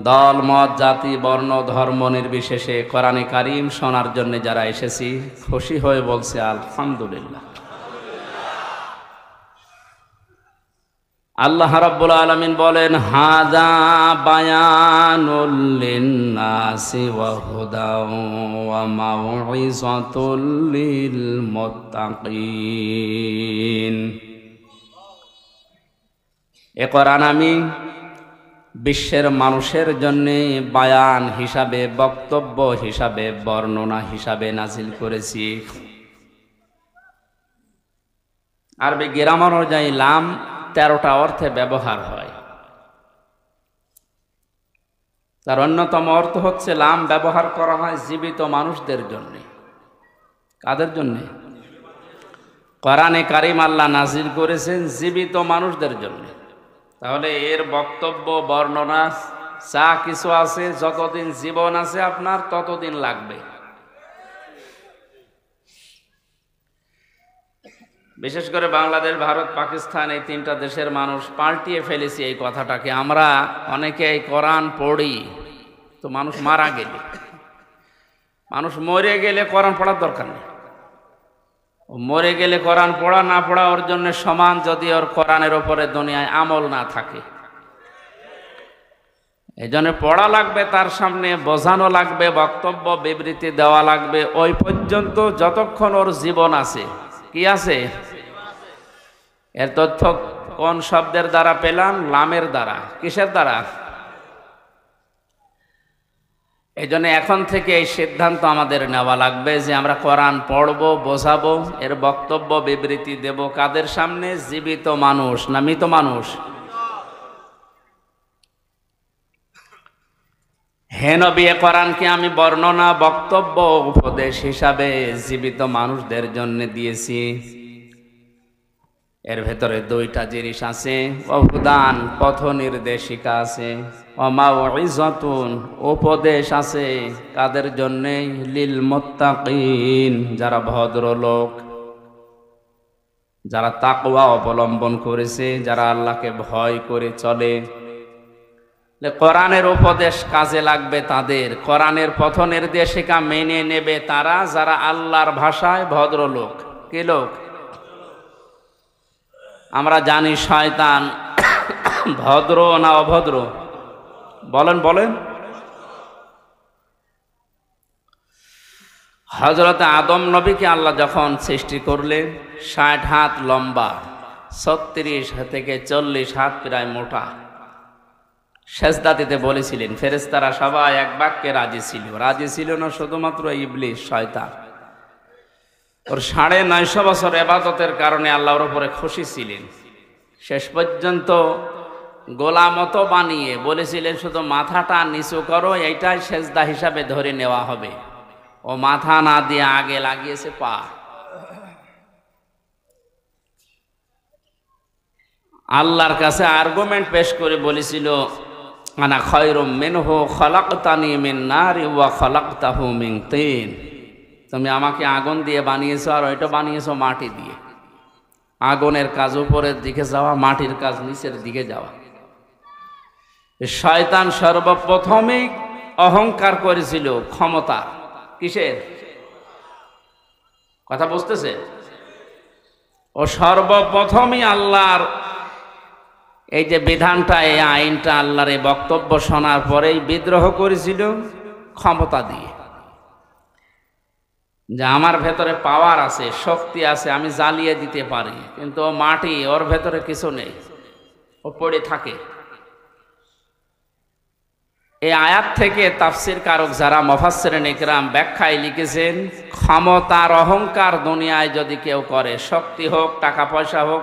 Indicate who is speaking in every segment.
Speaker 1: দল মত জাতি বর্ণ ধর্ম নির্বিশেষে কোরআনে কারীম শোনার জন্য যারা এসেছি খুশি হয়ে বলছে আলহামদুলিল্লাহ। আল্লাহ রাব্বুল আলামিন বলেন, হাযা বায়ানুল লিন্নাসি ওয়া হুদাও ওয়া মাউইযাতুল লিল মুত্তাকিন। এ কোরআন আমি বিশ্বের মানুষের জন্য বায়ান হিসাবে, বক্তব্য হিসাবে, বর্ণনা হিসাবে নাজিল করেছি। আরবি গ্রামার অনুযায়ী লাম 13টা অর্থে ব্যবহার হয়। তার অন্যতম অর্থ হচ্ছে লাম ব্যবহার করা হয় জীবিত মানুষদের জন্য। কাদের জন্য? কোরআনে কারীম আল্লাহ নাজিল করেছেন জীবিত মানুষদের জন্য। তাহলে এর বক্তব্য বর্ণনা যা কিছু আছে, যতদিন জীবন আছে আপনার ততদিন লাগবে। বিশেষ করে বাংলাদেশ, ভারত, পাকিস্তান এই 3টা দেশের মানুষ পাল্টিয়ে ফেলেছি এই কথাটাকে। আমরা অনেকে এই কোরআন পড়ি, তো মানুষ মারা গেলে, মানুষ মরে গেলে কোরআন পড়ার দরকার নেই। মরে গেলে কোরআন পড়া না পড়া ওর জন্য সমান, যদি ওর কোরআনের ওপরে দুনিয়ায় আমল না থাকে। এই জন্য পড়া লাগবে, তার সামনে বোঝানো লাগবে, বক্তব্য বিবৃতি দেওয়া লাগবে ওই পর্যন্ত যতক্ষণ ওর জীবন আছে। কি আছে? এর তথ্য কোন শব্দের দ্বারা পেলাম? লামের দ্বারা। কিসের দ্বারা? এই জন্য এখন থেকে এই সিদ্ধান্ত আমাদের নেওয়া লাগবে যে আমরা কোরআন পড়বো, বোঝাবো, এর বক্তব্য বিবৃতি দেব কাদের সামনে? জীবিত মানুষ না মৃত মানুষ? হে নবী, কোরআনকে আমি বর্ণনা, বক্তব্য, উপদেশ হিসাবে জীবিত মানুষদের জন্য দিয়েছি। এর ভেতরে 2টা জিনিস আছে, হুদান পথ নির্দেশিকা আছে, মাউইযাতুন উপদেশ আছে। কাদের জন্য? লিল মুত্তাকিন, যারা ভদ্রলোক, যারা তাকওয়া অবলম্বন করেছে, যারা আল্লাহকে ভয় করে চলে। কোরআনের উপদেশ কাজে লাগবে তাদের, কোরআনের পথ নির্দেশিকা মেনে নেবে তারা, যারা আল্লাহর ভাষায় ভদ্রলোক। কি লোক? আমরা জানি শয়তান ভদ্র না অভদ্র? বলেন বলেন। হযরত আদম নবীকে আল্লাহ যখন সৃষ্টি করলেন, 60 হাত লম্বা, 36 থেকে 40 হাত প্রায় মোটা, সেজদা দিতে বলেছিলেন। ফেরেশতারা সবাই এক বাক্যে রাজি ছিল। রাজি ছিল না শুধুমাত্র ইবলিস, শয়তান। ওর 950 বছর ইবাদতের কারণে আল্লাহর উপরে খুশি ছিলেন। শেষ পর্যন্ত গোলামত বানিয়ে বলেছিলেন, শুধু মাথাটা নিচু করো, এইটাই সেজদা হিসাবে ধরে নেওয়া হবে। ও মাথা না দিয়ে আগে লাগিয়েছে পা। আল্লাহর কাছে আর্গুমেন্ট পেশ করে বলেছিল, আনা খায়রুম মিনহু খালাকতানি মিন নারি ওয়া খালাকতাহু মিন তিন। তুমি আমাকে আগুন দিয়ে বানিয়েছো, আর ওইটা বানিয়েছো মাটি দিয়ে। আগুনের কাজ উপরের দিকে যাওয়া, মাটির কাজ নিচের দিকে যাওয়া। শয়তান সর্বপ্রথমেই অহংকার করেছিল ক্ষমতা। কিসের কথা বুঝতেছে? ও সর্বপ্রথমই আল্লাহর এই যে বিধানটা, এই আইনটা, আল্লাহর এই বক্তব্য শোনার পরেই বিদ্রোহ করেছিল ক্ষমতা দিয়ে, যে আমার ভেতরে পাওয়ার আছে, শক্তি আছে, আমি জ্বালিয়ে দিতে পারি। কিন্তু ও মাটি, ওর ভেতরে কিছু নেই, ও পড়ে থাকে। এই আয়াত থেকে তাফসির কারক যারা মুফাসসিরিন ইকরাম ব্যাখ্যায় লিখেছেন, ক্ষমতার অহংকার দুনিয়ায় যদি কেউ করে, শক্তি হোক, টাকা পয়সা হোক,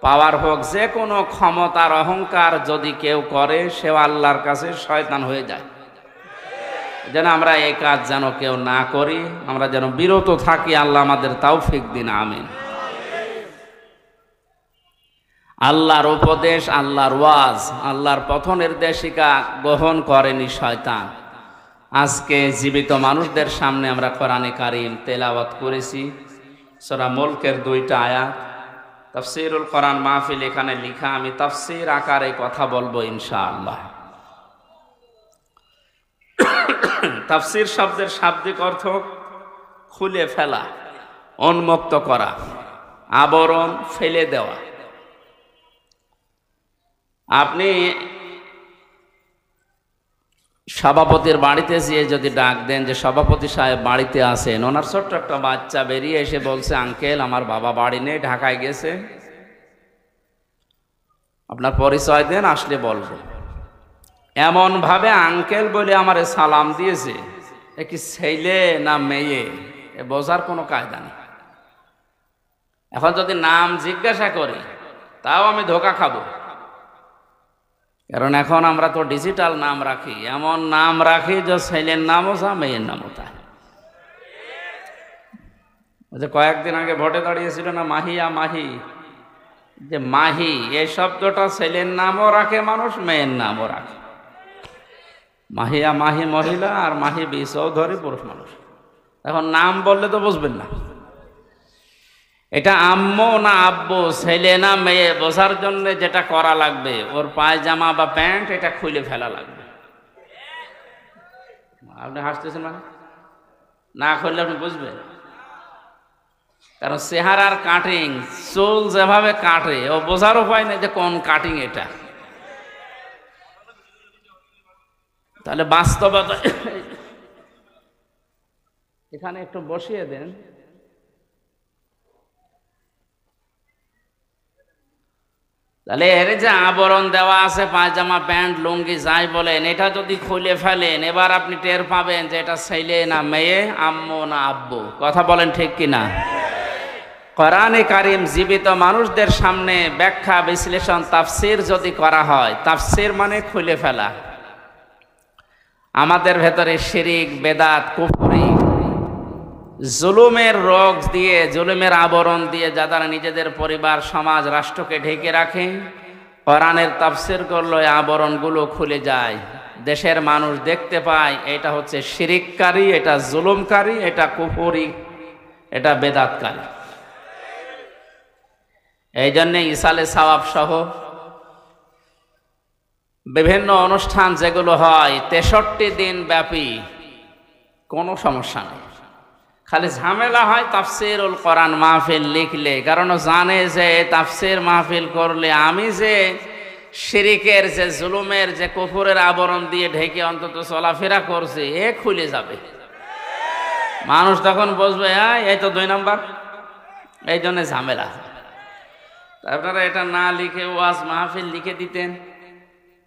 Speaker 1: পাওয়ার হোক, যে কোনো ক্ষমতার অহংকার যদি কেউ করে, সে আল্লাহর কাছে শয়তান হয়ে যায়। যেন আমরা এই কাজ যেন কেউ না করি, আমরা যেন বিরত থাকি। আল্লাহ আমাদের তৌফিক দিন, আমিন। আল্লাহর উপদেশ, আল্লাহর ওয়াজ, আল্লাহর পথ নির্দেশিকা গ্রহণ করেনি শয়তান। আজকে জীবিত মানুষদের সামনে আমরা কোরআনে কারীম তেলাওয়াত করেছি। সূরা মুলকের 2টা আয়াত, তাফসীরুল কোরআন মাহফিল এখানে লেখা। আমি তাফসীর আকারে কথা বলবো ইনশাআল্লাহ। তাফসীর শব্দের শাব্দিক অর্থ খুলে ফেলা, উন্মুক্ত করা, আবরণ ফেলে দেওয়া। আপনি সভাপতির বাড়িতে যেয়ে যদি ডাক দেন যে সভাপতি সাহেব বাড়িতে আসেন, ওনার ছোট্ট একটা বাচ্চা বেরিয়ে এসে বলছে, আঙ্কেল আমার বাবা বাড়ি নেই, ঢাকায় গেছে, আপনার পরিচয় দেন, আসলে বলবো। এমন ভাবে আঙ্কেল বলে আমারে সালাম দিয়েছে, এ কি ছেলে না মেয়ে এ বোঝার কোনো কায়দা নেই। এখন যদি নাম জিজ্ঞাসা করি তাও আমি ধোকা খাবো, কারণ এখন আমরা তো ডিজিটাল নাম রাখি, এমন নাম রাখি যে ছেলের নামও যা মেয়ের নামও তা। যে কয়েকদিন আগে ভোটে দাঁড়িয়েছিল না মাহিয়া মাহি, যে মাহি এই শব্দটা ছেলের নামও রাখে মানুষ, মেয়ের নামও রাখে। মাহিয়া মাহি মহিলা আর মাহি বি চৌধুরী পুরুষ মানুষ। এখন নাম বললে তো বুঝবেন না এটা আম্মু না আব্বু, ছেলে না মেয়ে বোঝার জন্য যেটা করা লাগবে, ওর পায়জামা বা প্যান্ট এটা খুলে ফেলা লাগবে। আপনি হাসতেছেন মানে না খুললে আপনি বুঝবেন, কারণ চেহারার কাটিং, চুল যেভাবে কাটে ও বোঝার উপায় নেই যে কোন কাটিং এটা। তাহলে বাস্তবতা এখানে একটু বসিয়ে দেন। তাহলে এর যে আবরণ দেওয়া আছে পায়জামা প্যান্ট লুঙ্গি যাই বলেন, এটা যদি খুলে ফেলেন এবার আপনি টের পাবেন যে এটা ছেলে না মেয়ে, আম্মু না আব্বু। কথা বলেন ঠিক কিনা? কোরআনে কারীম জীবিত মানুষদের সামনে ব্যাখ্যা বিশ্লেষণ তাফসীর যদি করা হয়, তাফসীর মানে খুলে ফেলা। আমাদের ভেতরে শিরিক, বেদাত, কুফরি, জুলুমের রোগ দিয়ে, জুলুমের আবরণ দিয়ে যারা নিজেদের পরিবার, সমাজ, রাষ্ট্রকে ঢেকে রাখে, কোরআনের তাফসীর করলে আবরণগুলো খুলে যায়। দেশের মানুষ দেখতে পায় এটা হচ্ছে শিরিককারী, এটা জুলুমকারী, এটা কুফরি, এটা বেদাতকারী। এই জন্যে ইসালে সওয়াব সহ বিভিন্ন অনুষ্ঠান যেগুলো হয় 63 দিন ব্যাপী, কোনো সমস্যা নেই। খালি ঝামেলা হয় তাফসীরুল কোরআন মাহফিল লিখলে, কারণ জানে যে তাফসীর মাহফিল করলে আমি যে শিরিকের, যে জুলুমের, যে কুফরের আবরণ দিয়ে ঢেকে অন্তত চলাফেরা করছে এ খুলে যাবে। মানুষ তখন বুঝবে এই তো 2 নম্বর, এই জন্য ঝামেলা। আপনারা এটা না লিখে ওয়াজ মাহফিল লিখে দিতেন।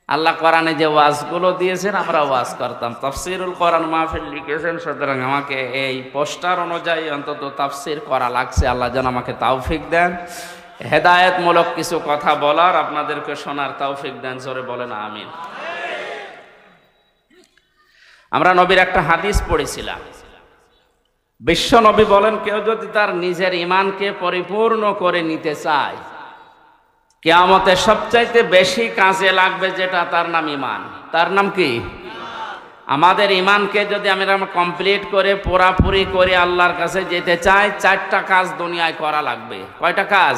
Speaker 1: আল্লাহ কোরআনে যে ওয়াজগুলো দিয়েছেন আমরা ওয়াজ করতাম, তাফসীরুল কোরআন মাহফিল লিখেছেন, সুতরাং আমাকে এই পোস্টার অনুযায়ী অন্তত তাফসীর করা লাগছে। আল্লাহ যেন আমাকে তৌফিক দেন, হেদায়েতমূলক কিছু কথা বলার, আপনাদেরকে শোনার তৌফিক দেন। জোরে বলেন আমিন। আমরা নবীর একটা হাদিস পড়েছিলাম, বিশ্ব নবী বলেন, কেউ যদি তার নিজের ঈমানকে পরিপূর্ণ করে নিতে চায়, কিয়ামতে সবচাইতে বেশি কাজে লাগবে যেটা, তার নাম ঈমান। তার নাম কি? আমাদের ঈমানকে যদি আমরা কমপ্লিট করে পুরাপুরি করে আল্লাহর কাছে যেতে চাই, 4টা কাজ দুনিয়ায় করা লাগবে। কয়টা কাজ?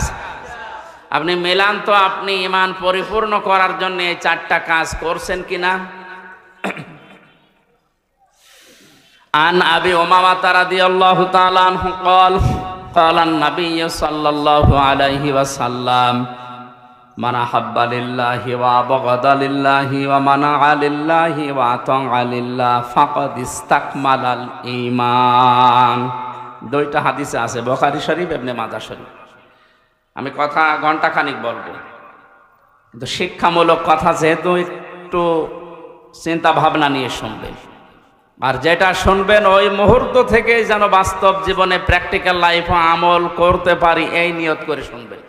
Speaker 1: আপনি মেলান তো, আপনি ঈমান পরিপূর্ণ করার জন্য এই 4টা কাজ করছেন কিনা? আন আবি উমামা রাদিয়াল্লাহু তাআলা আনহু قال قال النبي صلى الله عليه وسلم من أحب لله وأبغض لله ومنع لله وأطاع لله فقد استكمل الإيمان। 2টা হাদিসে আছে, বুখারী শরীফ, ইবনে মাজাহ শরীফ। আমি কথা ঘন্টাখানিক বলবো, কিন্তু শিক্ষামূলক কথা যেহেতু একটু চিন্তা ভাবনা নিয়ে শুনবেন, আর যেটা শুনবেন ওই মুহূর্ত থেকে যেন বাস্তব জীবনে প্র্যাকটিক্যাল লাইফে আমল করতে পারি, এই নিয়ত করে শুনবেন।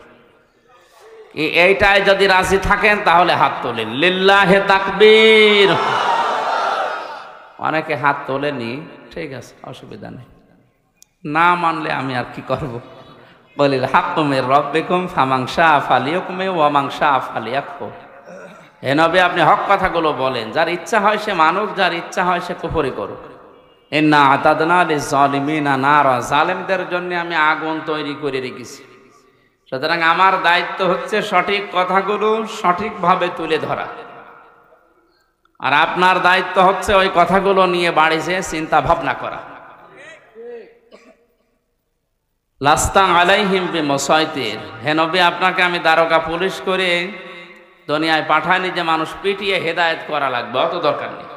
Speaker 1: এইটাই যদি রাজি থাকেন তাহলে হাত তোলেন, লিল্লাহে তাকবীর। অনেকে হাত তোলেনি, ঠিক আছে, অসুবিধা নেই, না মানলে আমি আর কি করব। বলিল হাক্কু মির রাব্বিকুম ফামান শাআ ফালিয়াকুম ওয়া মান শাআ ফালিয়াকফুর। হে নবী, আপনি হক কথাগুলো বলেন, যার ইচ্ছা হয় সে মানুষ, যার ইচ্ছা হয় সে কুফরি করুক। ইন্না আতাদনা লিয-যালিমিনা নারা, জালেমদের জন্য আমি আগুন তৈরি করে রেখেছি। সুতরাং আমার দায়িত্ব হচ্ছে সঠিক কথাগুলো সঠিকভাবে তুলে ধরা। আর আপনার দায়িত্ব হচ্ছে ওই কথাগুলো নিয়ে বাড়ি যেয়ে চিন্তা ভাবনা করা। লাস্তা আলাইহিম বিমুসাইতির, হে নবী আপনাকে আমি দারোগা পুলিশ করে দুনিয়ায় পাঠাইনি যে মানুষ পিটিয়ে হেদায়েত করা লাগবে, অত দরকার নেই।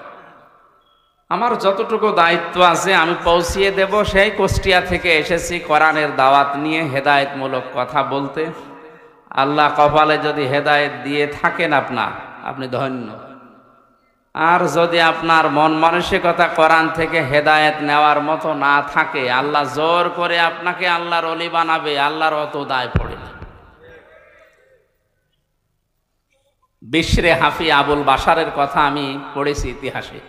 Speaker 1: আমার যতটুকু দায়িত্ব আছে আমি পৌঁছিয়ে দেব। সেই কুষ্টিয়া থেকে এসেছি কোরআনের দাওয়াত নিয়ে হেদায়েতমূলক কথা বলতে। আল্লাহ কপালে যদি হেদায়েত দিয়ে থাকেন আপনি ধন্য। আর যদি আপনার মন মানসিকতা কোরআন থেকে হেদায়েত নেওয়ার মতো না থাকে, আল্লাহ জোর করে আপনাকে আল্লাহর ওলি বানাবে, আল্লাহর অত দায় পড়ে না। বিশরে হাফি আবুল বাশারের কথা আমি পড়েছি ইতিহাসে।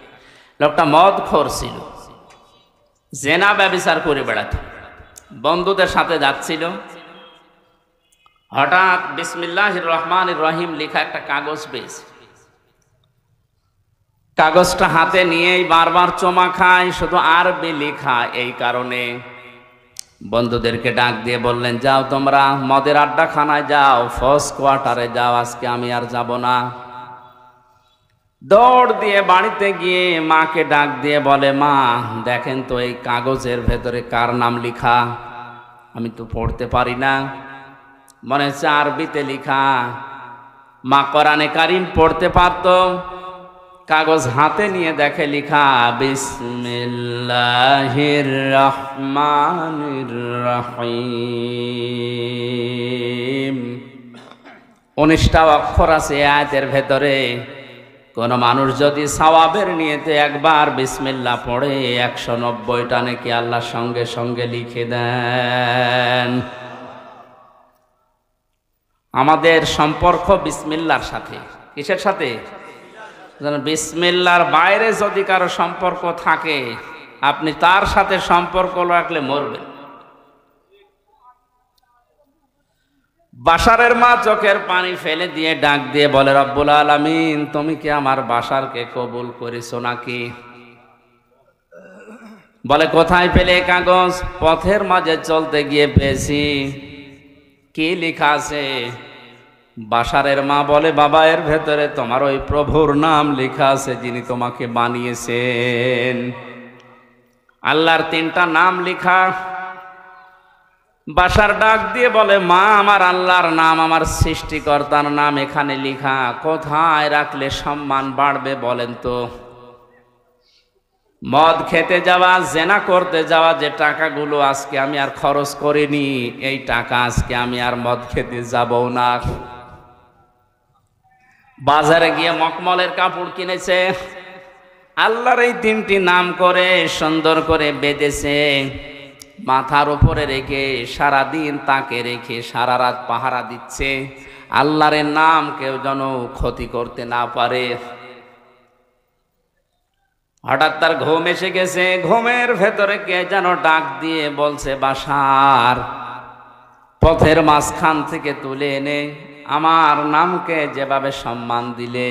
Speaker 1: লোকটা মদখোর ছিল, জেনা ব্যভিচার করে বেড়াত, বন্ধুদের সাথে যাচ্ছিল। হঠাৎ বিসমিল্লাহির রহমানির রহিম লেখা একটা কাগজ পেয়েছে। কাগজটা হাতে নিয়েই বারবার চোমা খায়, শুধু আরবি লেখা। এই কারণে বন্ধুদেরকে ডাক দিয়ে বললেন, যাও তোমরা মদের আড্ডাখানায় যাও, ফার্স্ট কোয়ার্টারে যাও, আজকে আমি আর যাব না। দৌড় দিয়ে বাড়িতে গিয়ে মাকে ডাক দিয়ে বলে, মা দেখেন তো এই কাগজের ভেতরে কার নাম লেখা, আমি তো পড়তে পারি না, মনে হচ্ছে আরবিতে লেখা। মা কোরআনে কারিম পড়তে পারত, কাগজ হাতে নিয়ে দেখে লেখা বিসমিল্লাহির রহমানির রহিম। 19টা অক্ষর আছে আয়াতের ভেতরে। কোন মানুষ যদি সওয়াবের নিয়তে একবার বিসমিল্লাহ পড়ে 190টা নাকি আল্লাহ সঙ্গে সঙ্গে লিখে দেন। আমাদের সম্পর্ক বিসমিল্লাহর সাথে। কিসের সাথে? বিসমিল্লাহর বাইরে যদি কারো সম্পর্ক থাকে, আপনি তার সাথে সম্পর্ক রাখলে মরবেন। বাশারের মা চোখের পানি ফেলে দিয়ে ডাক দিয়ে বলে, রব্বুল আলামিন তুমি কি আমার বাশারকে কবুল করেছো নাকি? বলে, কোথায় পেলে কাগজ? পথের মাঝে চলতে গিয়ে পেয়েছি। কি লেখা আছে? বাশারের মা বলে, বাবা এর ভেতরে তোমার ওই প্রভুর নাম লেখা আছে যিনি তোমাকে বানিয়েছেন। আল্লাহর 3টা নাম লেখা। বাশার ডাক দিয়ে বলে, মা আমার আল্লাহর নাম, আমার সৃষ্টিকর্তার নাম এখানে লেখা, কোথায় রাখলে সম্মান বাড়বে বলেন তো? মদ খেতে যাওয়া, জেনা করতে যাওয়া যে টাকাগুলো আজকে আমি আর খরচ করিনি, এই টাকা আজকে আমি আর মদ খেতে যাবও না। বাজারে গিয়ে মকমলের কাপড় কিনেছে, আল্লাহর এই 3টি নাম করে সুন্দর করে বেঁধেছে, মাথার উপরে রেখে সারাদিন তাকে রেখে সারা রাত পাহারা দিচ্ছে, আল্লাহর নাম কেউ যেন ক্ষতি করতে না পারে। হঠাৎ তার ঘুম এসে গেছে, ঘুমের ভেতরে কে যেন ডাক দিয়ে বলছে, বাশার পথের মাঝখান থেকে তুলে এনে আমার নামকে যেভাবে সম্মান দিলে,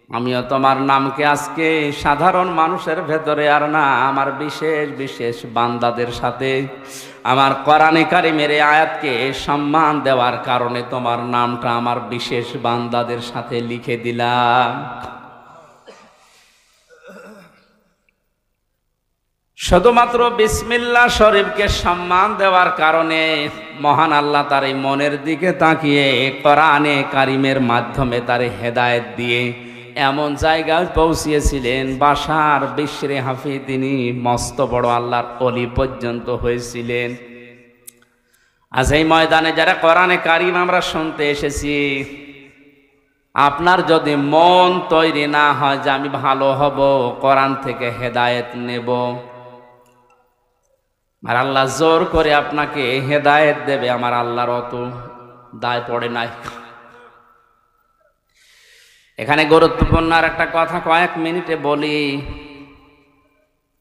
Speaker 1: আমিও তোমার নামকে আজকে সাধারণ মানুষের ভেতরে আর না, আমার বিশেষ বিশেষ বান্দাদের সাথে আমার কোরআনে কারিমের আয়াতকে সম্মান দেওয়ার কারণে তোমার নামটা আমার বিশেষ বান্দাদের সাথে লিখে দিলাম। শুধুমাত্র বিসমিল্লাহ শরীফকে সম্মান দেওয়ার কারণে মহান আল্লাহ তার এই মনের দিকে তাকিয়ে কোরআনে কারিমের মাধ্যমে তার হেদায়েত দিয়ে এমন জায়গায় পৌঁছিয়েছিলেন, বাশার বিশরে হাফি তিনি মস্ত বড় আল্লাহর ওলি পর্যন্ত হয়েছিলেন। আজ এই ময়দানে যারা কোরআনে কারিম আমরা শুনতে এসেছি, আপনার যদি মন তৈরি না হয় যে আমি ভালো হব, কোরআন থেকে হেদায়েত নেব, আর আল্লাহ জোর করে আপনাকে হেদায়েত দেবে, আমার আল্লাহর অত দায় পড়ে নাই। এখানে গুরুত্বপূর্ণ আর একটা কথা কয়েক মিনিটে বলি,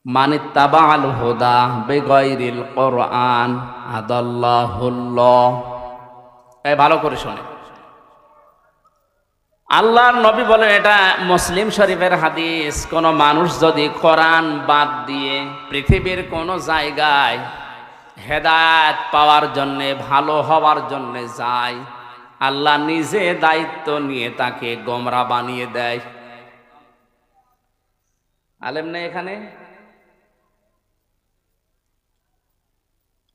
Speaker 1: মানিত্তাবাল হুদা বিগাইরিল কোরআন আদাল্লাহুল্লাহ। এই ভালো করে শোনে, আল্লাহর নবী বলেন, এটা মুসলিম শরীফের হাদিস, কোন মানুষ যদি কোরআন বাদ দিয়ে পৃথিবীর কোন জায়গায় হেদায়েত পাওয়ার জন্যে, ভালো হওয়ার জন্যে যায়, আল্লাহ নিজে দায়িত্ব নিয়ে তাকে গোমরা বানিয়ে দেয়। আলেম নেই এখানে?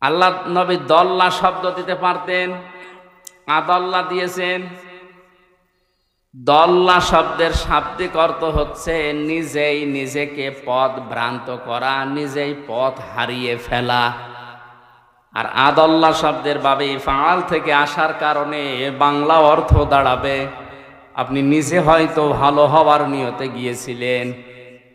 Speaker 1: আল্লাহ নবী দল্লা শব্দ দিতে পারতেন, আদল্লা দিয়েছেন। দল্লা শব্দের শাব্দিক অর্থ হচ্ছে নিজেই নিজেকে পথ ভ্রান্ত করা, নিজেই পথ হারিয়ে ফেলা। আর আদল্লা শব্দের বাবে ফাল থেকে আসার কারণে বাংলা অর্থ দাঁড়াবে আপনি নিজে হয়তো ভালো হওয়ার নিয়তে গিয়েছিলেন,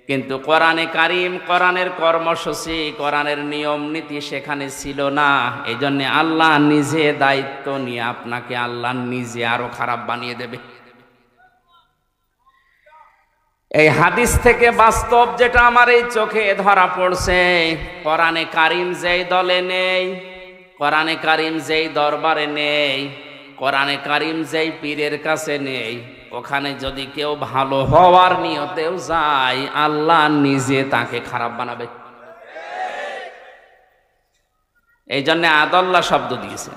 Speaker 1: কিন্তু কোরআনে কারিম, কোরআনের কর্মসূচি, কোরআনের নিয়ম নীতি সেখানে ছিল না। এই জন্যে আল্লাহ নিজে দায়িত্ব নিয়ে আপনাকে আল্লাহ নিজে আরো খারাপ বানিয়ে দেবে। এই হাদিস থেকে বাস্তব যেটা আমার এই চোখে ধরা পড়ছে, কোরআনে কারিম যেই দলে নেই, কোরআনে কারিম যেই দরবারে নেই, কোরআনে কারিম যেই পীরের কাছে নেই, ওখানে যদি কেউ ভালো হওয়ার নিয়তেও যায়, আল্লাহ নিজে তাকে খারাপ বানাবে। এই জন্য আদল্লা শব্দ দিয়েছেন।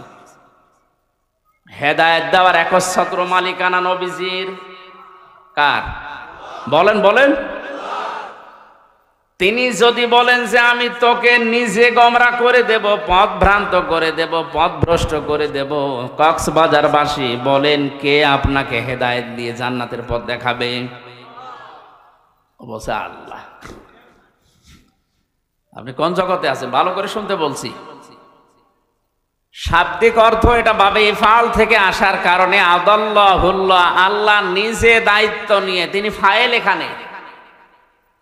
Speaker 1: হেদায়েত দেওয়ার একচ্ছত্র মালিকানা নবীজির। কার? বলেন বলেন। তিনি যদি বলেন যে আমি তোকে নিজে গোমরা করে দেব, পথ ভ্রান্ত করে দেব, পথ ভ্রষ্ট করে দেব, কক্সবাজারবাসী বলেন কে আপনাকে হেদায়েত দিয়ে জান্নাতের পথ দেখাবে? অবশ্যই আল্লাহ। আপনি কোন জগতে আছেন ভালো করে শুনতে বলছি। শাব্দিক অর্থ এটা বাবে ইফাল থেকে আসার কারণে আদাল্লাহুল্লাহ, আল্লাহ নিজে দায়িত্ব নিয়ে, তিনি ফাইল, এখানে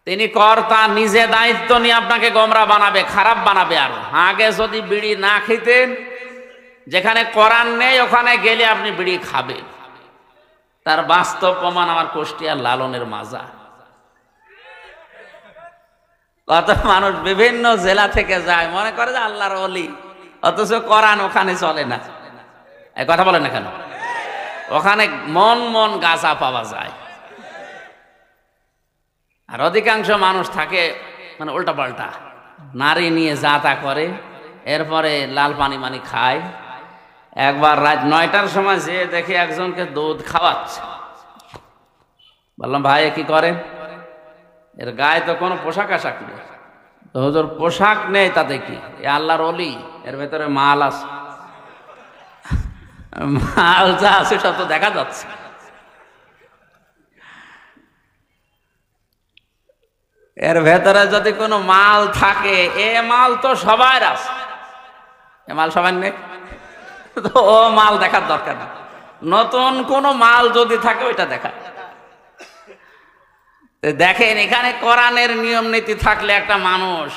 Speaker 1: তিনি কর্তা, নিজে দায়িত্ব নিয়ে আপনাকে গোমরা বানাবে, খারাপ বানাবে। আর আগে যদি বিড়ি না খেতেন, যেখানে কোরআন নেই ওখানে গেলে আপনি বিড়ি খাবেন। তার বাস্তব প্রমাণ আমার কুষ্টিয়ার লালনের মাজার। কত মানুষ বিভিন্ন জেলা থেকে যায়, মনে করে যে আল্লাহর ওলি, অথচ কোরআন ওখানে চলে না। এই কথা বলেন না কেন? ওখানে মন মন গাঁজা পাওয়া যায়। আর অধিকাংশ মানুষ থাকে মানে উল্টা পাল্টা, নারী নিয়ে যা তা করে, এরপরে লাল পানি মানি খায়। একবার রাত 9টার সময় যে দেখে একজনকে দুধ খাওয়াচ্ছে, বললাম ভাই কি করে? এর গায়ে তো কোনো পোশাক আশাক নেই। তো হুজুর পোশাক নেই তাতে কি, এ আল্লাহর ওলি, এর ভেতরে মাল আছে। মাল যা আছে সব তো দেখা যাচ্ছে। এর ভেতরে যদি কোনো মাল থাকে, এ মাল তো সবার আছে, এ মাল সবার নেই, তো ও মাল দেখার দরকার নেই। নতুন কোনো মাল যদি থাকে ওইটা দেখা। দেখেন এখানে কোরআনের নিয়ম নীতি থাকলে একটা মানুষ,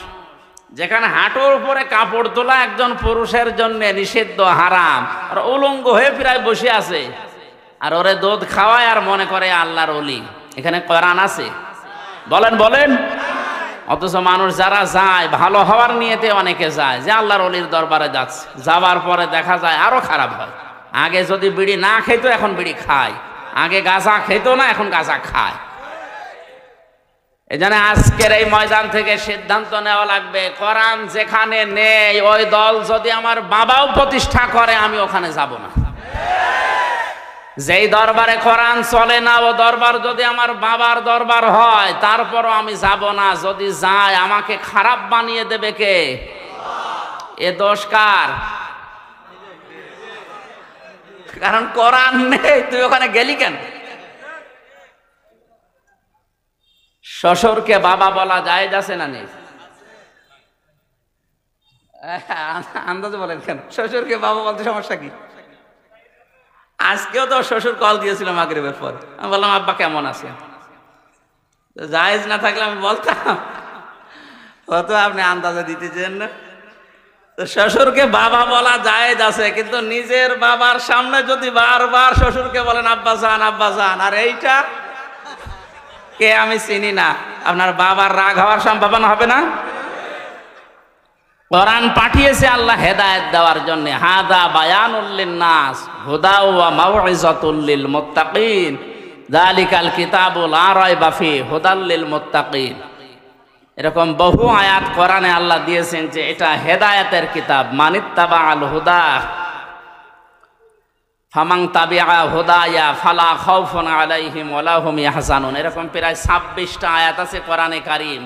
Speaker 1: যেখানে হাঁটুর উপরে কাপড় তোলা একজন পুরুষের জন্য নিষিদ্ধ, হারাম, আর উলঙ্গ হয়ে প্রায় বসে আছে, আর ওরে দুধ খাওয়ায় আর মনে করে আল্লাহর ওলি, এখানে কোরআন আছে? বলেন বলেন। অথচ মানুষ যারা যায় ভালো হওয়ার নিয়তে অনেকে যায়, যে আল্লাহর ওলির দরবারে যাচ্ছে, যাওয়ার পরে দেখা যায় আরো খারাপ হয়। আগে যদি বিড়ি না খেত এখন বিড়ি খায়, আগে গাঁজা খেত না এখন গাঁজা খায়। এই জন্য আজকের এই ময়দান থেকে সিদ্ধান্ত নেওয়া লাগবে, কোরআন যেখানে নেই ওই দল যদি আমার বাবাও প্রতিষ্ঠা করে আমি ওখানে যাব না। যেই দরবারে কোরআন চলে না ও দরবার যদি আমার বাবার দরবার হয় তারপরও আমি যাব না। যদি যায় আমাকে খারাপ বানিয়ে দেবে কে? এ দোষ কার? কারণ কোরআন নেই, তুই ওখানে গেলি কেন? শ্বশুরকে বাবা বলা জায়েজ আছে না নেই? আন্দাজে বলেন কেন? শ্বশুরকে বাবা বলতে সমস্যা কি? আজকেও তো শ্বশুর কল দিয়েছিল মাগরিবের পর, আমি বললাম আব্বা কেমন আছে? জায়েজ না থাকলে আমি বলতাম, হয়তো আপনি আন্দাজে দিতেছেন না। তো শ্বশুরকে বাবা বলা জায়েজ আছে, কিন্তু নিজের বাবার সামনে যদি বারবার শ্বশুরকে বলেন আব্বা জান আব্বা জান, আর এইটা কে আমি চিনি না, আপনার বাবার রাগ হওয়ার সম্ভাবনা হবে না? কোরআন পাঠিয়েছে আল্লাহ হেদায়েত দেওয়ার জন্য। হাদা বায়ানুল লিন্নাস হুদা ওয়া মাউইযাতুল লিল মুত্তাকিন যালিকাল কিতাবু লা রাইবা ফিহি হুদাল লিল মুত্তাকিন। এরকম বহু আয়াত কোরআনে আল্লাহ দিয়েছেন যে এটা হেদায়েতের কিতাব। মানিত্তাবাআল হুদা ফামান তাবিআ হুদায়া ফালা খাউফুন আলাইহিম ওয়ালা হুম ইয়াহজানুন। এরকম প্রায় 26টা আয়াত আছে কোরআনে কারীম,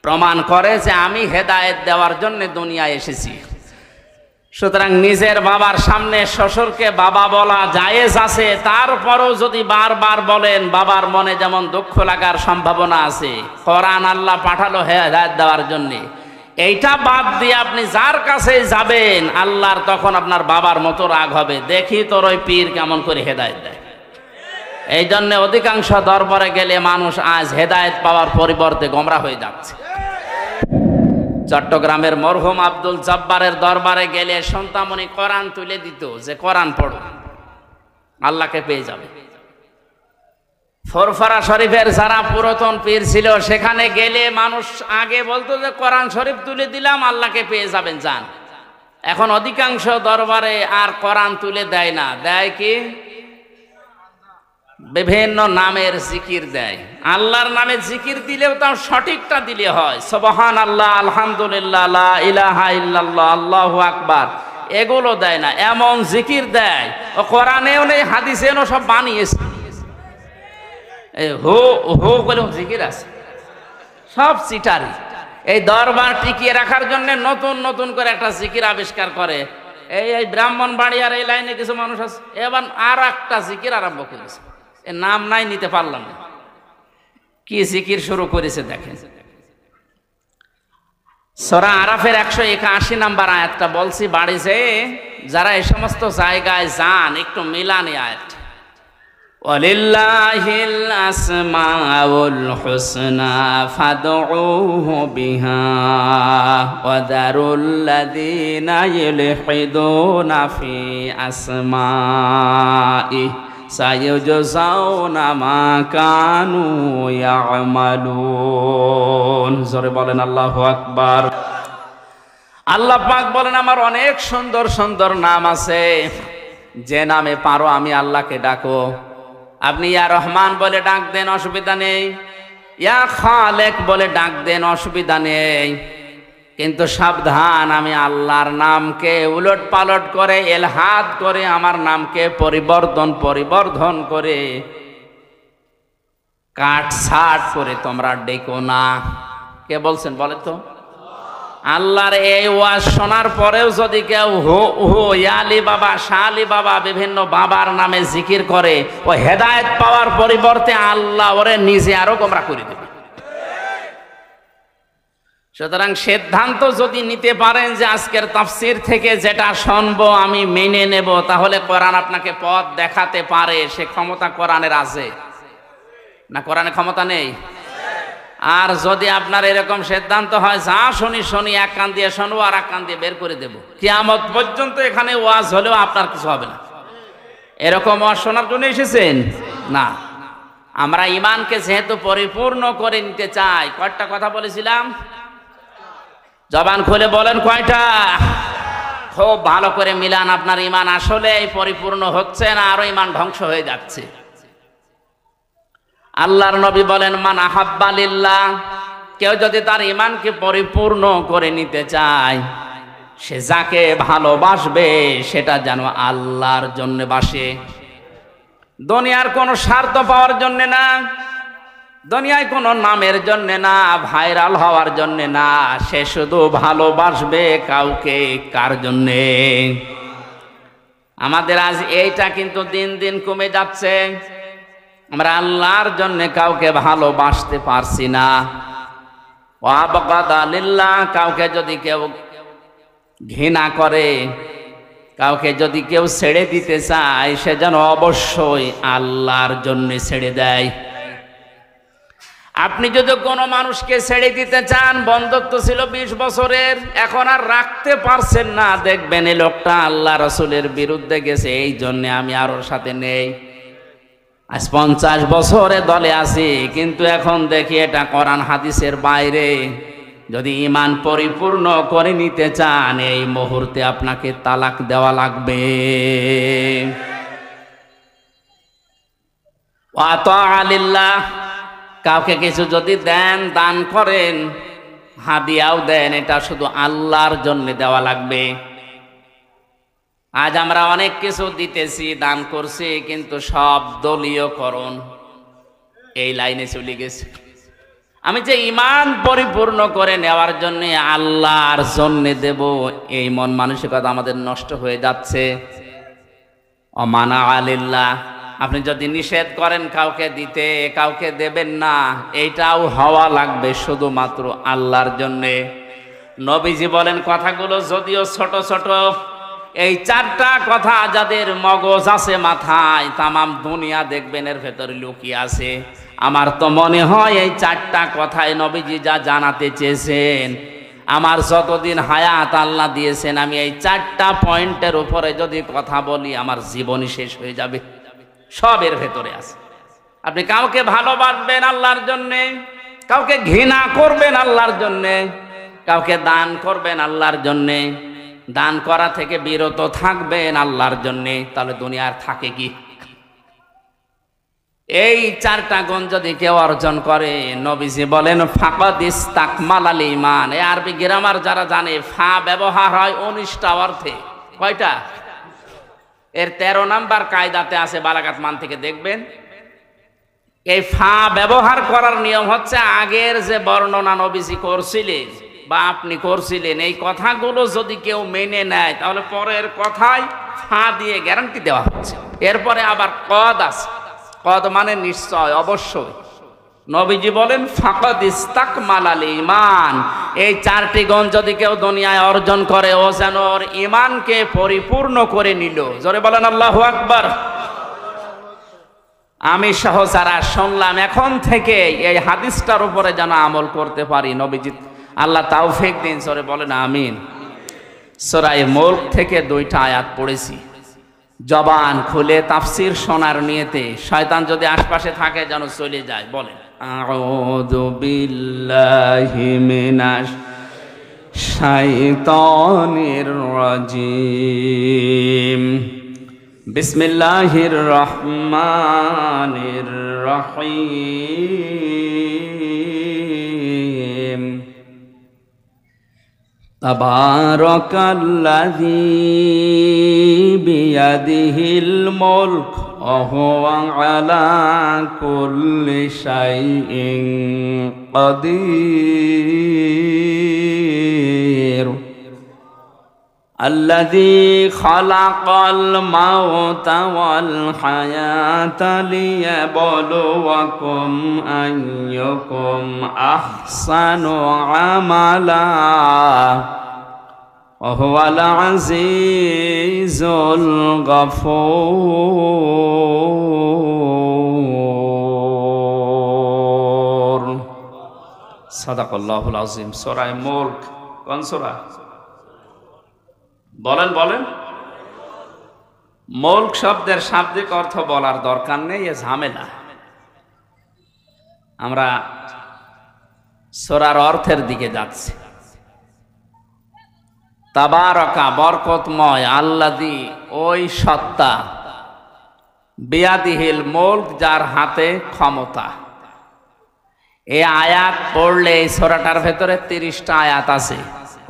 Speaker 1: প্রমাণ করে যে আমি হেদায়েত দেওয়ার জন্য দুনিয়ায় এসেছি। সুতরাং নিজের বাবার সামনে শ্বশুরকে বাবা বলা জায়েজ আছে, তারপরও যদি বারবার বলেন বাবার মনে যেমন দুঃখ লাগার সম্ভাবনা আছে। কোরআন আল্লাহ পাঠালো হেদায়েত দেওয়ার জন্য, এইটা বাদ দিয়ে আপনি যার কাছে যাবেন আল্লাহর তখন আপনার বাবার মতো রাগ হবে, দেখি তোর ওই পীর কেমন করে হেদায়েত দেয়। এই জন্য অধিকাংশ দরবারে গেলে মানুষ আজ হেদায়েত পাওয়ার পরিবর্তে গোমরা হয়ে যাচ্ছে। চট্টগ্রামের মরহুম আব্দুল জব্বারের দরবারে গেলে সন্তামণি কোরআন তুলে দিত যে কোরআন পড়ো, আল্লাহকে পেয়ে যাবে। ফরফরা শরীফের যারা পুরাতন পীর ছিল সেখানে গেলে মানুষ আগে বলতো যে কোরআন শরীফ তুলে দিলাম আল্লাহকে পেয়ে যাবেন, যান। এখন অধিকাংশ দরবারে আর কোরআন তুলে দেয় না, দেয় কি বিভিন্ন নামের জিকির দেয়। আল্লাহর নামে জিকির দিলেও তাও সঠিকটা দিলে হয়, সুবহানাল্লাহ, আলহামদুলিল্লাহ, লা ইলাহা ইল্লাল্লাহ, আল্লাহু আকবার, এগুলো দেয় না। এমন জিকির দেয় ও কোরআনেও নেই হাদিসেও নেই, সব বানিয়েছে। হো হো বলে জিকির আছে, সব চিটারি। এই দরবার টিকিয়ে রাখার জন্য নতুন নতুন করে একটা জিকির আবিষ্কার করে। এই ব্রাহ্মণবাড়িয়ার এই লাইনে কিছু মানুষ আছে, এবার আর একটা জিকির আরম্ভ করেছে, এর নাম নাই নিতে পারলাম না, কি জিকির শুরু করেছে দেখেন। সূরা আরাফের 181 নাম্বার আয়াতটা বলছি, বাড়ি যেয়ে যারা এই সমস্ত জায়গায় যান একটু মিলানি আয়াত। ওয়ালিল্লাহিল আসমাউল হুসনা ফাদউহু বিহা ওয়া দারুল লাযিনা ইউলহিদুনা ফি আসমাইহি সায়ুজজাউনা মা কানু ইয়ামালুন। জোরে বলেন আল্লাহু আকবার। আল্লাহ পাক বলেন আমার অনেক সুন্দর সুন্দর নাম আছে, যে নামে পারো আমি আল্লাহকে ডাকো। আপনি ইয়া রহমান বলে ডাক দেন, অসুবিধা নেই। ইয়া খালেক বলে ডাক দেন, অসুবিধা নেই। কিন্তু সাবধান, আমি আল্লাহর নামকে উলট পালট করে এলহাদ করে আমার নামকে পরিবর্ধন করে কাটছাট করে তোমরা ডেকো না। কে বলছেন বলে তো? আল্লাহর এই ওয়াজ শোনার পরেও যদি কেউ হো হো ইয়ালি বাবা, শালি বাবা, বিভিন্ন বাবার নামে জিকির করে, ও হেদায়েত পাওয়ার পরিবর্তে আল্লাহ ওরে নিজে আরো গোমরা করে দেবে। সুতরাং সিদ্ধান্ত যদি নিতে পারেন যে আজকের তাফসীর থেকে যেটা শুনবো আমি মেনে নেব, তাহলে কোরআন আপনাকে পথ দেখাতে পারে। সে ক্ষমতা কোরআনের আছে না? কোরআনে ক্ষমতা নেই? আর যদি আপনার এরকম সিদ্ধান্ত হয় যা শুনি এক কান দিয়ে শুনবো আর এক কান দিয়ে বের করে দেব, কিয়ামত পর্যন্ত এখানে ওয়াজ হলেও আপনার কিছু হবে না। এরকম ওয়াজ শোনার জন্য এসেছেন না। আমরা ঈমানকে যেহেতু পরিপূর্ণ করে নিতে চাই, কয়টা কথা বলেছিলাম? জবান খুলে বলেন কয়টা? খুব ভালো করে মিলান। আপনার ঈমান আসলে পরিপূর্ণ হচ্ছে না, আরো ঈমান ধ্বংস হয়ে যাচ্ছে। আল্লাহর নবী বলেন মান আহাব্বা লিল্লাহ, কেউ যদি তার ঈমানকে পরিপূর্ণ করে নিতে চায়, সে যাকে ভালোবাসবে সেটা যেন আল্লাহর জন্য বাসে, দুনিয়ার কোনো স্বার্থ পাওয়ার জন্য না, দুনিয়ায় কোনো নামের জন্য না, ভাইরাল হওয়ার জন্য না। সে শুধু ভালোবাসবে কাউকে। কার জন্যে? আমাদের আজ এইটা কিন্তু দিন দিন কমে যাচ্ছে। আমরা আল্লাহর জন্য কাউকে ভালোবাসতে পারছি না। ওয়াবাগাদা লিল্লাহ, কাউকে যদি কেউ ঘৃণা করে, কাউকে যদি কেউ ছেড়ে দিতে চায়, সে যেন অবশ্যই আল্লাহর জন্য ছেড়ে দেয়। আপনি যদি কোনো মানুষকে ছেড়ে দিতে চান, বন্ধুত্ব ছিল 20 বছরের, এখন আর রাখতে পারছেন না, দেখবেন এই লোকটা আল্লাহ রাসূলের বিরুদ্ধে গেছে, এই জন্য আমি আর ওর সাথে নেই। আজ 50 বছরে দলে আছি, কিন্তু এখন দেখি এটা কোরআন হাদিসের বাইরে। যদি ঈমান পরিপূর্ণ করে নিতে চান, এই মুহূর্তে আপনাকে তালাক দেওয়া লাগবে। ওয়া তাআ লিল্লাহ, কাউকে কিছু যদি দেন, দান করেন, হাদিয়াও দেন, এটা শুধু আল্লাহর জন্য দেওয়া লাগবে। আজ আমরা অনেক কিছু দিতেছি, দান করছি, কিন্তু সব দলীয়করণ এই লাইনে চলে গেছে। আমি যে ঈমান পরিপূর্ণ করে নেওয়ার জন্য আল্লাহর জন্য দেব, এই মন মানসিকতা আমাদের নষ্ট হয়ে যাচ্ছে। অমানা আলিল্লাহ, আপনি যদি নিষেধ করেন কাউকে দিতে, কাউকে দেবেন না, এইটাও হওয়া লাগবে শুধুমাত্র আল্লাহর জন্যে। নবীজি বলেন কথাগুলো যদিও ছোট ছোট, এই চারটা কথা যাদের মগজ আছে মাথায়, তামাম দুনিয়া দেখবেন এর ভেতরে লুকিয়ে আছে। আমার তো মনে হয় এই চারটা কথায় নবীজি যা জানাতে চেয়েছেন, আমার যতদিন হায়াত আল্লাহ দিয়েছেন, আমি এই চারটা পয়েন্টের উপরে যদি কথা বলি আমার জীবনই শেষ হয়ে যাবে। সব এর ভেতরে আছে। আপনি কাউকে ভালোবাসবেন আল্লাহর জন্যে, কাউকে ঘৃণা করবেন আল্লাহর জন্যে, কাউকে দান করবেন আল্লাহর জন্যে, দান করা থেকে বিরত থাকবেন আল্লাহর জন্যে, তাহলে দুনিয়ার থাকে কি? এই চারটা গুণ যদি কেউ অর্জন করে, নবীজি বলেন ফাকাদ ইস্তাকমালাল ঈমান। এই আরবি গ্রামার যারা জানে, ফা ব্যবহার হয় 19টা অর্থে। কয়টা? এর 13 নাম্বার কায়দাতে আছে, বালাগাত মান থেকে দেখবেন। এই ফা ব্যবহার করার নিয়ম হচ্ছে, আগের যে বর্ণনা নবীজি করছিলেন বা আপনি করছিলেন, এই কথাগুলো যদি কেউ মেনে নেয়, তাহলে পরের কথায় ফা দিয়ে গ্যারান্টি দেওয়া হচ্ছে। এরপরে আবার কদ আছে, কদ মানে নিশ্চয়, অবশ্যই। নবীজি বলেন ফাকাদ ইস্তাকমালাল ঈমান। এই চারটি গুণ যদি কেউ দুনিয়ায় অর্জন করে, ও যেন ওর ঈমানকে পরিপূর্ণ করে নিল। জোরে বলেন আল্লাহু আকবার। আমি সহ যারা শুনলাম, এখন থেকে এই হাদিসটার উপরে যেন আমল করতে পারি, নবীজি আল্লাহ তাওফিক দিন। জোরে বলেন আমিন। সূরা মুলক থেকে 2টা আয়াত পড়েছি, জবান খুলে তাফসীর শোনার নিয়তে। শয়তান যদি আশপাশে থাকে যেন চলে যায়। বলেন আউযু বিল্লাহি মিনাশ শাইতানির রাজিম। বিসমিল্লাহির রহমানির রহিম। তাবারাকাল্লাযী বিয়াদিহিল মুলক ওয়া হুয়া আলা কুল্লি শাইইন কাদির। আল্লাযী খালাকাল মাউতা ওয়াল হায়াতা লিয়াবলুয়াকুম আইয়ুকুম আহসানু আমালা ওয়া হুয়াল আজিজুল গফুর। সাদাকাল্লাহুল আযীম। সূরা মুলক কোন সূরা? বলেন বলেন। মুলক শব্দের শাব্দিক অর্থ বলার দরকার নেই, এ ঝামেলা। আমরা সূরার অর্থের দিকে যাচ্ছি। তাবারাকা বরকতময়, আল্লাযী ওই সত্তা, বিয়াদিহিল মুলক যার হাতে ক্ষমতা। এই আয়াত পড়লে এই সূরাটার ভেতরে 30টা আয়াত আছে।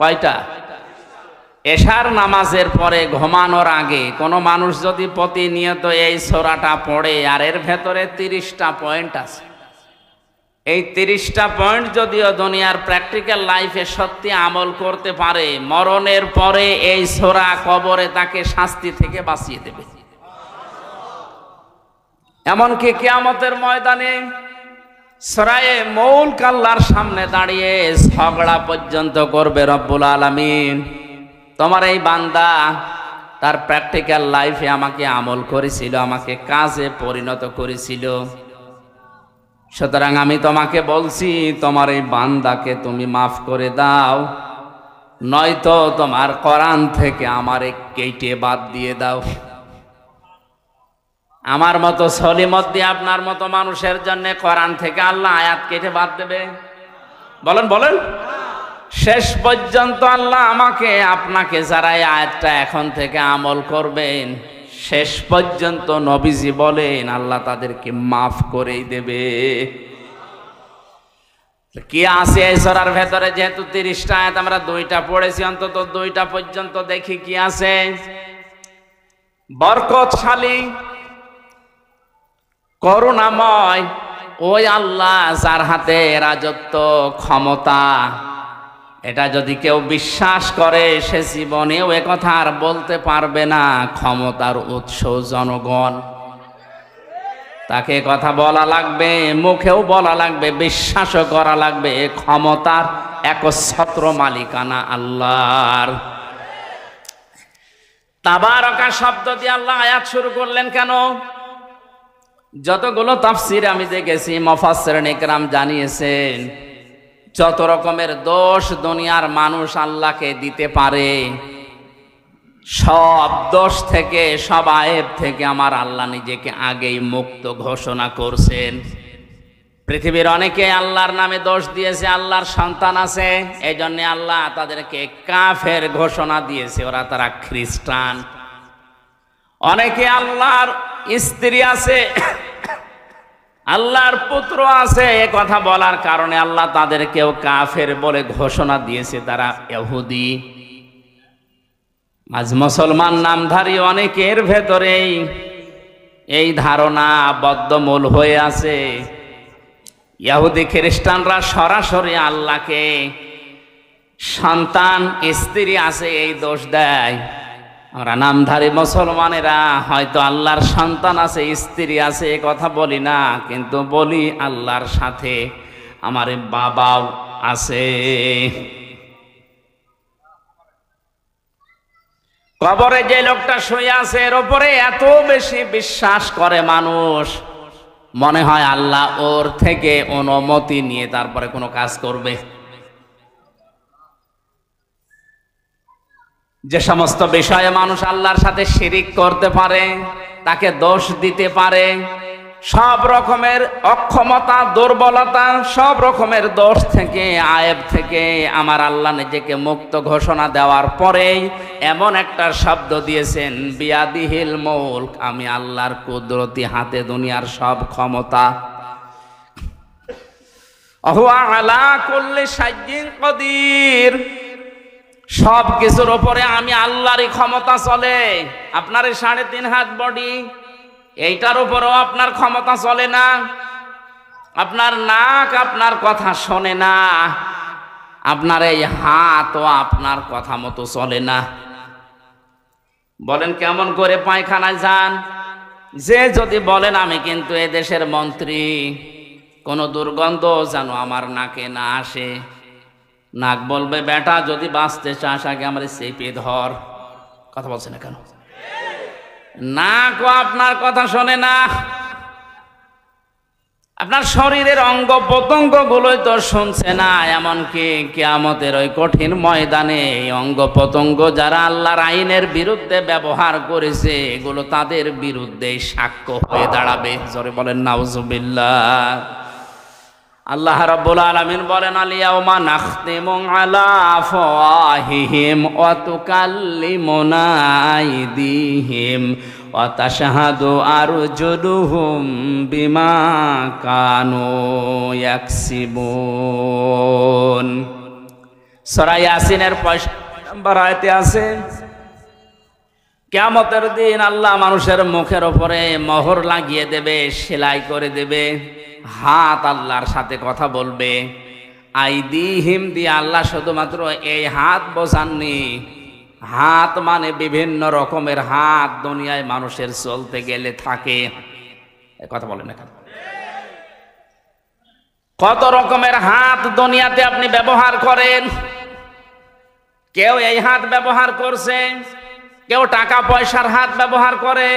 Speaker 1: কয়টা? এশার নামাজের পরে ঘুমানোর আগে কোনো মানুষ যদি প্রতিনিয়ত এই সূরাটা পড়ে, আর এর ভেতরে 30টা পয়েন্ট আছে। এই 30টা পয়েন্ট যদিও দুনিয়ার প্র্যাকটিক্যাল লাইফে সত্যি আমল করতে পারে, মরণের পরে এই সূরা কবরে তাকে শাস্তি থেকে বাঁচিয়ে দেবে। এমনকি কিয়ামতের ময়দানে সূরা মুলক আল্লাহর সামনে দাঁড়িয়ে ঝগড়া পর্যন্ত করবে রব্বুল আলামিন। তোমার এই বান্দা তার প্র্যাকটিক্যাল লাইফে আমাকে আমল করেছিল, আমাকে কাজে পরিণত করেছিল, সুতরাং আমি তোমাকে বলছি তোমার এই বান্দাকে তুমি মাফ করে দাও, নয়তো তোমার কোরআন থেকে আমারে কেটে বাদ দিয়ে দাও। আমার মতো সলিমত দিয়ে আপনার মতো মানুষের জন্য কোরআন থেকে আল্লাহ আয়াত কেটে বাদ দেবে? বলেন বলেন। শেষ পর্যন্ত আল্লাহ আমাকে আপনাকে যারা এই আয়াতটা এখন থেকে আমল করবেন, শেষ পর্যন্ত নবীজি বলেন আল্লাহ তাদেরকে মাফ করেই দেবে। কি আছে এই সূরার ভেতরে? যেহেতু 30টা আয়াত আমরা 2টা পড়েছি, অন্তত 2টা পর্যন্ত দেখি কি আছে। বরকতশালী, করুণাময় ওই আল্লাহ যার হাতে রাজত্ব ক্ষমতা, এটা যদি কেউ বিশ্বাস করে সে জীবনেও একথা আর বলতে পারবে না ক্ষমতার উৎস জনগণ। তাকে কথা বলা লাগবে, মুখেও বলা লাগবে, বিশ্বাসও করা লাগবে ক্ষমতার একচ্ছত্র মালিকানা আল্লাহর। তাবারাকা শব্দ দিয়ে আল্লাহ আয়াত শুরু করলেন কেন? যতগুলো তাফসীর আমি দেখেছি মুফাসসিরিন ইকরাম জানিয়েছেন, যত রকমের দোষ দুনিয়ার মানুষ আল্লাহকে দিতে পারে, সব দোষ থেকে, সব আয়েব থেকে আমার আল্লাহ নিজেকে আগেই মুক্ত ঘোষণা করছেন। পৃথিবীর অনেকে আল্লাহর নামে দোষ দিয়েছে, আল্লাহর সন্তান আছে, এই জন্য আল্লাহ তাদেরকে কাফের ঘোষণা দিয়েছে, তারা খ্রিস্টান। অনেকে আল্লাহর স্ত্রী আছে, আল্লাহর পুত্র আছে, এ কথা বলার কারণে আল্লাহ তাদেরকেও কাফের বলে ঘোষণা দিয়েছে, তারা ইহুদি। আজ মুসলমান নামধারী অনেকের ভেতরেই এই ধারণা বদ্ধমূল হয়ে আছে। ইহুদি খ্রিস্টানরা সরাসরি আল্লাহকে সন্তান স্ত্রী আছে এই দোষ দেয়। আমরা নামধারী মুসলমানেরা হয়তো আল্লাহর সন্তান আছে, স্ত্রী আছে, এ কথা বলি না, কিন্তু বলি আল্লাহর সাথে আমার বাবাও আছে। কবরে যে লোকটা শুয়ে আছে এর উপরে এত বেশি বিশ্বাস করে মানুষ, মনে হয় আল্লাহ ওর থেকে অনুমতি নিয়ে তারপরে কোনো কাজ করবে। যে সমস্ত বিষয়ে মানুষ আল্লাহর সাথে শিরিক করতে পারে, তাকে দোষ দিতে পারে, সব রকমের অক্ষমতা, দুর্বলতা, সব রকমের দোষ থেকে, আয়েব থেকে আমার আল্লাহ নিজেকে মুক্ত ঘোষণা দেওয়ার পরেই এমন একটা শব্দ দিয়েছেন, বিয়াদিহিল মুলক, আমি আল্লাহর কুদরতি হাতে দুনিয়ার সব ক্ষমতা। হুয়া আলা কুল্লি শাইইন কাদির, সব কিছুর উপরে আমি আল্লাহরই ক্ষমতা চলে। আপনার 3.5 হাত বডি, এইটার উপরেও আপনার ক্ষমতা চলে না। আপনার নাক আপনার কথা শোনে না, আপনার এই হাতও আপনার কথা মতো চলে না। বলেন কেমন করে পায়খানায় যান? যে যদি বলেন আমি কিন্তু এ দেশের মন্ত্রী, কোনো দুর্গন্ধ যেন আমার নাকে না আসে, নাক বলবে বেটা যদি বাঁচতে চাস আগে আমার চেপে ধর। কথা বলছে না কেন? নাকও আপনার কথা শোনে না। আপনার শরীরের অঙ্গ প্রত্যঙ্গ গুলোই তো শুনছে না। এমনকি কিয়ামতের ওই কঠিন ময়দানে অঙ্গ প্রত্যঙ্গ যারা আল্লাহর আইনের বিরুদ্ধে ব্যবহার করেছে, এগুলো তাদের বিরুদ্ধে সাক্ষ্য হয়ে দাঁড়াবে। জোরে বলেন নাউজুবিল্লাহ। আল্লাহ রাব্বুল আলামিন বলেন, আল-ইয়াওমা নাখতিমু আলা আফওয়াহিহিম ওয়া তুকাল্লিমুনা আইদিহিম ওয়া তাশহাদু আরজুলুহুম বিমা কানু ইয়াকসিবুন। সূরা ইয়াসিনের 65 নম্বর আয়াতে আছে, কিয়ামতের দিন আল্লাহ মানুষের মুখের উপরে মোহর লাগিয়ে দেবে, সেলাই করে দেবে। হাত আল্লাহর সাথে কথা বলবে। আইদিহিম দিয়ে আল্লাহ শুধুমাত্র এই হাত বোঝাননি, হাত মানে বিভিন্ন রকমের হাত দুনিয়ায় মানুষের চলতে গেলে থাকে। কথা বলেন না, কত রকমের হাত দুনিয়াতে আপনি ব্যবহার করেন। কেউ এই হাত ব্যবহার করছে, কেউ টাকা পয়সার হাত ব্যবহার করে,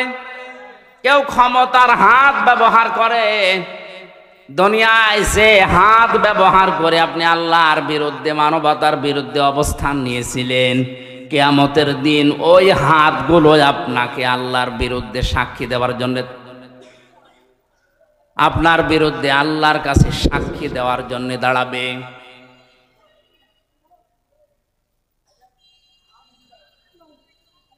Speaker 1: কেউ ক্ষমতার হাত ব্যবহার করে। দুনিয়ায় যে হাত ব্যবহার করে আপনি আল্লাহর বিরুদ্ধে, মানবতার বিরুদ্ধে অবস্থান নিয়েছিলেন, কিয়ামতের দিন ওই হাতগুলো আপনাকে আল্লাহর বিরুদ্ধে সাক্ষী দেওয়ার জন্য, আপনার বিরুদ্ধে আল্লাহর কাছে সাক্ষী দেওয়ার জন্য দাঁড়াবে।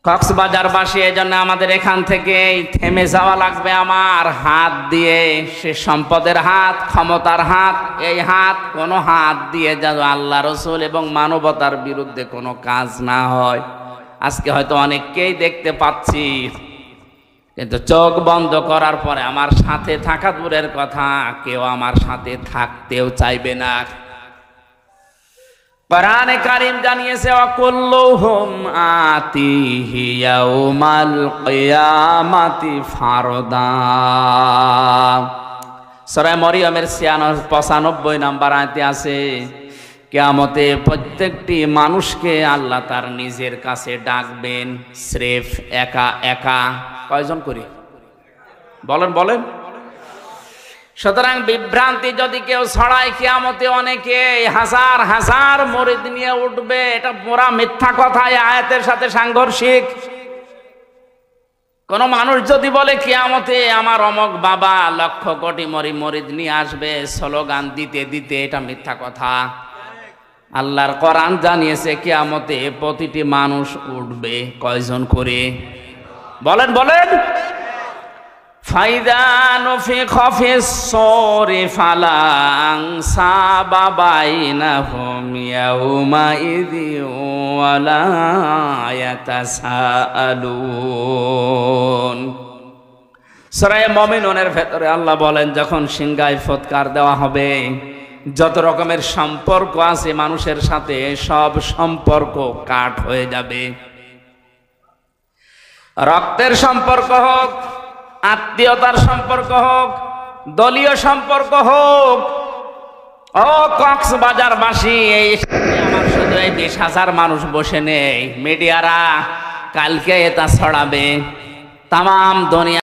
Speaker 1: কক্সবাজারবাসী, এই জন্য আমাদের এখান থেকে থেমে যাওয়া লাগবে। আমার হাত দিয়ে, সে সম্পদের হাত, ক্ষমতার হাত, এই হাত কোনো হাত দিয়ে যেন আল্লাহ রসুল এবং মানবতার বিরুদ্ধে কোনো কাজ না হয়। আজকে হয়তো অনেককেই দেখতে পাচ্ছি কিন্তু চোখ বন্ধ করার পরে আমার সাথে থাকা দূরের কথা, কেউ আমার সাথে থাকতেও চাইবে না। কোরআনে কারীম জানিয়েছে ওয়াকুল্লুহুম আতিহি ইয়াউমাল কিয়ামাতি ফারদা। সূরা মরিয়মের 95 নম্বর আয়াতে আছে, কিয়ামতে প্রত্যেকটি মানুষকে আল্লাহ তার নিজের কাছে ডাকবেন, স্রেফ একা একা। কয়জন করি বলেন বলেন। সুতরাং বিভ্রান্তি যদি কেউ ছড়ায়, কিয়ামতে অনেকে হাজার হাজার মুরিদ নিয়ে উঠবে, এটা পুরা মিথ্যা কথা, এই আয়াতের সাথে সাংঘর্ষিক। কোন মানুষ যদি বলে কিয়ামতে আমার অমক বাবা লক্ষ কোটি মুরিদ নিয়ে আসবে স্লোগান দিতে দিতে, এটা মিথ্যা কথা। আল্লাহর কোরআন জানিয়েছে কিয়ামতে প্রতিটি মানুষ উঠবে। কয়জন করে বলেন বলেন। ফাইদা নুফিখা ফিস-সূরি ফালা আনসাবা বাইনাহুম ইয়াউমাইযি ওয়ালা ইয়াতাসাআলুন। সূরা মুমিনুনের ভেতরে আল্লাহ বলেন, যখন সিংহায় ফুৎকার দেওয়া হবে, যত রকমের সম্পর্ক আছে মানুষের সাথে সব সম্পর্ক কাট হয়ে যাবে। রক্তের সম্পর্ক হোক, আত্মীয়তার সম্পর্ক হোক, দলীয় সম্পর্ক হোক। ও কক্সবাজারবাসী, এই আমার শুধু এই 20,000 মানুষ বসে নেই, মিডিয়ারা কালকে এটা ছড়াবে তাম দুনিয়া।